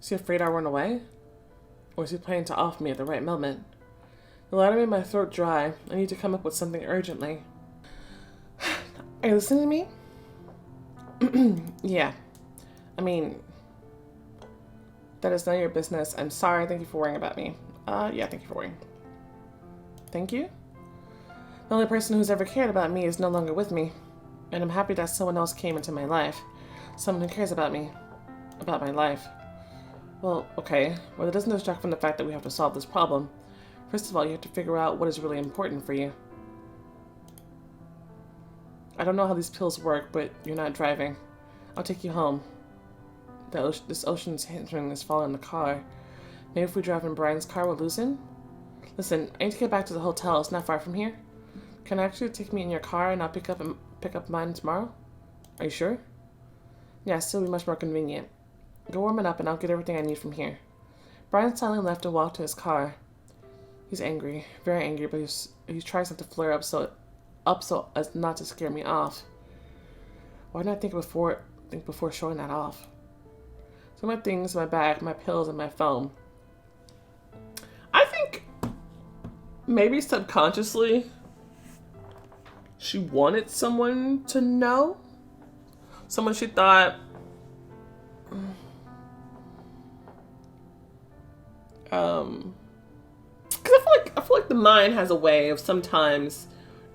[SPEAKER 1] Is he afraid I'll run away? Or is he planning to off me at the right moment? The lighter made my throat dry. I need to come up with something urgently. Are you listening to me? Yeah. I mean, that is none of your business. I'm sorry. Thank you for worrying about me. Yeah, thank you for worrying. Thank you? The only person who's ever cared about me is no longer with me. And I'm happy that someone else came into my life. Someone who cares about me. About my life. Well, okay. Well, it doesn't distract from the fact that we have to solve this problem. First of all, you have to figure out what is really important for you. I don't know how these pills work, but you're not driving. I'll take you home. This ocean's hindering is following the car. Maybe if we drive in Brian's car, we'll lose him? Listen, I need to get back to the hotel. It's not far from here. Can I actually take me in your car and I'll pick up mine tomorrow? Are you sure? Yeah, it'll be much more convenient. Go warm it up and I'll get everything I need from here. Brian silently left and walked to his car. He's angry, very angry, but he tries not to flare up so as not to scare me off. Why didn't I think before showing that off? So my things, my bag, my pills, and my phone. I think maybe subconsciously she wanted someone to know. Someone she thought because I feel like the mind has a way of sometimes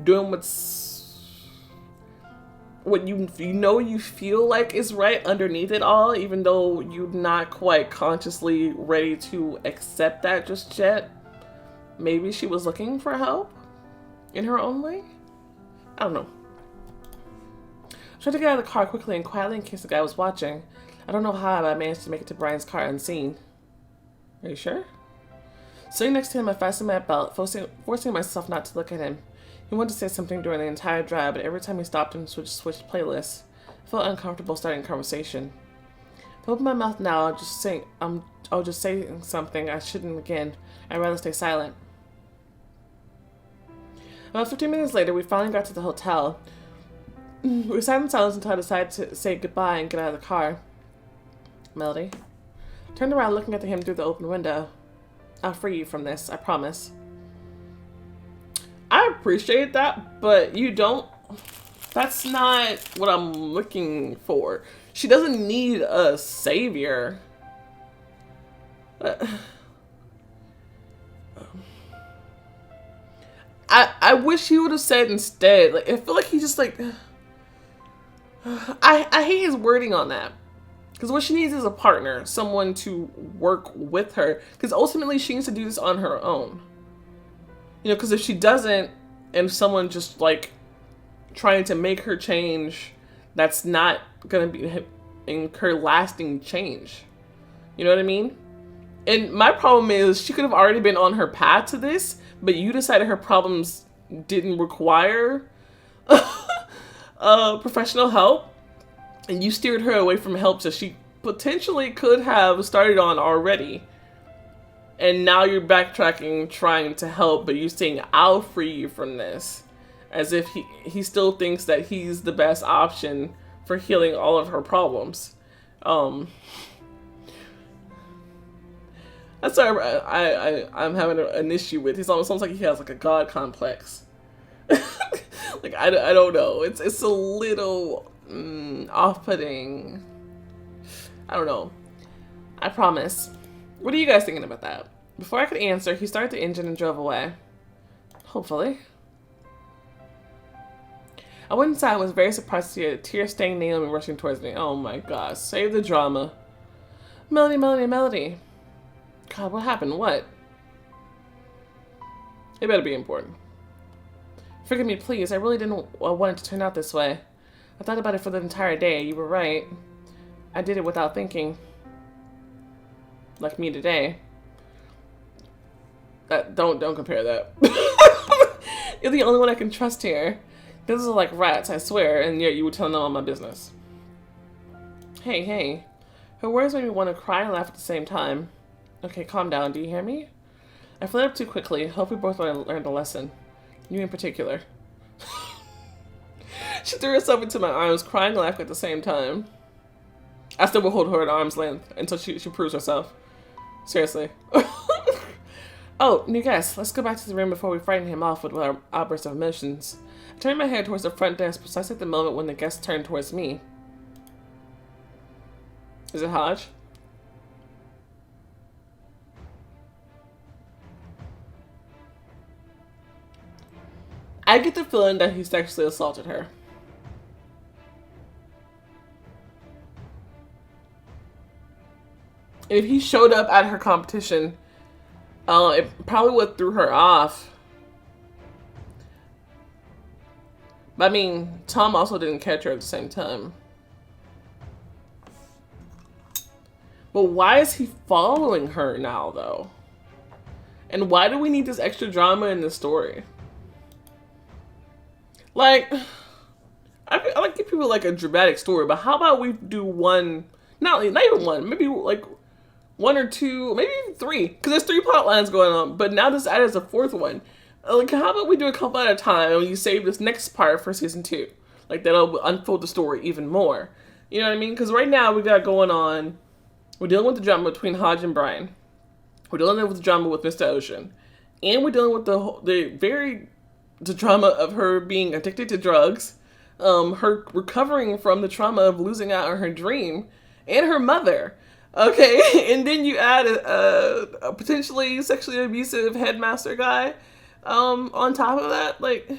[SPEAKER 1] doing what you feel like is right underneath it all, even though you're not quite consciously ready to accept that just yet. Maybe she was looking for help in her own way. I don't know. I tried to get out of the car quickly and quietly in case the guy was watching. I don't know how I managed to make it to Brian's car unseen. Are you sure? Sitting next to him, I fastened my belt, forcing myself not to look at him. He wanted to say something during the entire drive, but every time he stopped and switched playlists, I felt uncomfortable starting a conversation. If I open my mouth now, I'll just say something I shouldn't again. I'd rather stay silent. About 15 minutes later, we finally got to the hotel. We sat in silence until I decided to say goodbye and get out of the car. Melody. I turned around looking at him through the open window. I'll free you from this, I promise. I appreciate that, but you don't. That's not what I'm looking for. She doesn't need a savior. I I wish he would have said instead. Like, I feel like he just like. I hate his wording on that. Because what she needs is a partner, someone to work with her. Because ultimately she needs to do this on her own. You know, because if she doesn't, and someone just like trying to make her change, that's not going to be incur lasting change. You know what I mean? And my problem is she could have already been on her path to this, but you decided her problems didn't require professional help, and you steered her away from help that she potentially could have started on already. And now you're backtracking, trying to help, but you're saying, I'll free you from this. As if he still thinks that he's the best option for healing all of her problems. That's why I'm having an issue with. It almost sounds like he has like a god complex. Like I don't know. It's a little off-putting. I don't know. I promise. What are you guys thinking about that? Before I could answer, he started the engine and drove away. Hopefully. I went inside and was very surprised to see a tear-stained Naomi rushing towards me. Oh my gosh. Save the drama. Melody, Melody, Melody. God, what happened? What? It better be important. Forgive me, please. I really didn't want it to turn out this way. I thought about it for the entire day. You were right. I did it without thinking. Like me today. Don't compare that. You're the only one I can trust here. This is like rats, I swear, and yet you were telling them all my business. Hey, hey. Her words made me want to cry and laugh at the same time. Okay, calm down. Do you hear me? I flared up too quickly. Hope we both learned a lesson. You in particular. She threw herself into my arms, crying and laughing at the same time. I still will hold her at arm's length until she proves herself. Seriously. Oh, new guest. Let's go back to the room before we frighten him off with our outburst of emotions. I turned my head towards the front desk precisely at the moment when the guest turned towards me. Is it Hodge? I get the feeling that he sexually assaulted her. And if he showed up at her competition, it probably would have threw her off. But I mean, Tom also didn't catch her at the same time. But why is he following her now, though? And why do we need this extra drama in the story? Like, I like to give people like a dramatic story, but how about we do one, not even one, maybe like one or two, maybe even three, because there's 3 plot lines going on, but now this added as a 4th one. Like, how about we do a couple at a time and you save this next part for season 2? Like, that'll unfold the story even more. You know what I mean? Because right now we got going on, we're dealing with the drama between Hodge and Brian. We're dealing with the drama with Mr. Ocean. And we're dealing with the trauma of her being addicted to drugs, her recovering from the trauma of losing out on her dream, and her mother. Okay, and then you add a potentially sexually abusive headmaster guy on top of that. Like,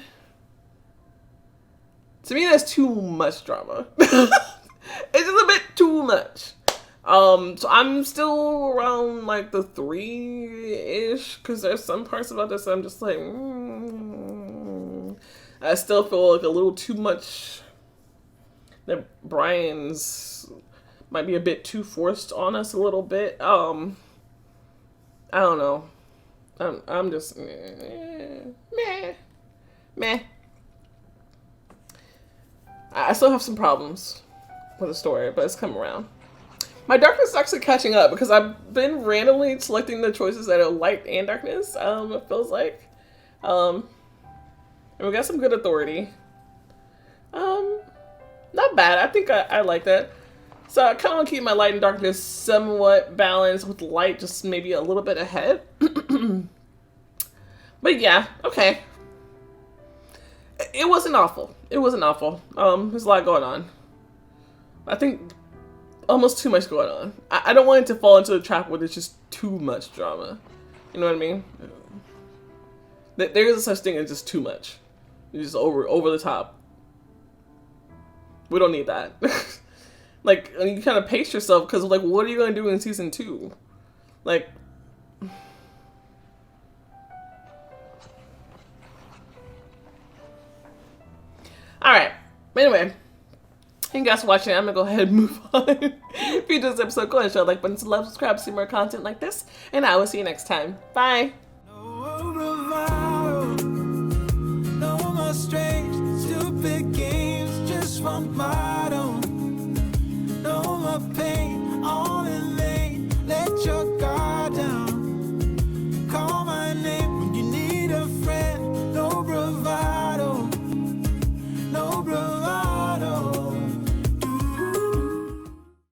[SPEAKER 1] to me, that's too much drama. It's just a bit too much. So I'm still around like the 3-ish, because there's some parts about this I'm just like, I still feel like a little too much, that Brian's might be a bit too forced on us a little bit. I don't know. I'm just meh. I still have some problems with the story, but it's come around. My darkness is actually catching up because I've been randomly selecting the choices that are light and darkness. It feels like, and we got some good authority. Not bad. I think I like that. So I kind of want to keep my light and darkness somewhat balanced, with light just maybe a little bit ahead. But yeah, okay. It wasn't awful. There's a lot going on. I think almost too much going on. I don't want it to fall into the trap where there's just too much drama. You know what I mean? There is a such thing as just too much. It's just over the top. We don't need that. Like, you kind of pace yourself because, like, what are you going to do in season 2? Like, all right. Anyway, thank you guys for watching. I'm gonna go ahead and move on. If you enjoyed this episode, go ahead and show a like button, love, subscribe to see more content like this, and I will see you next time. Bye.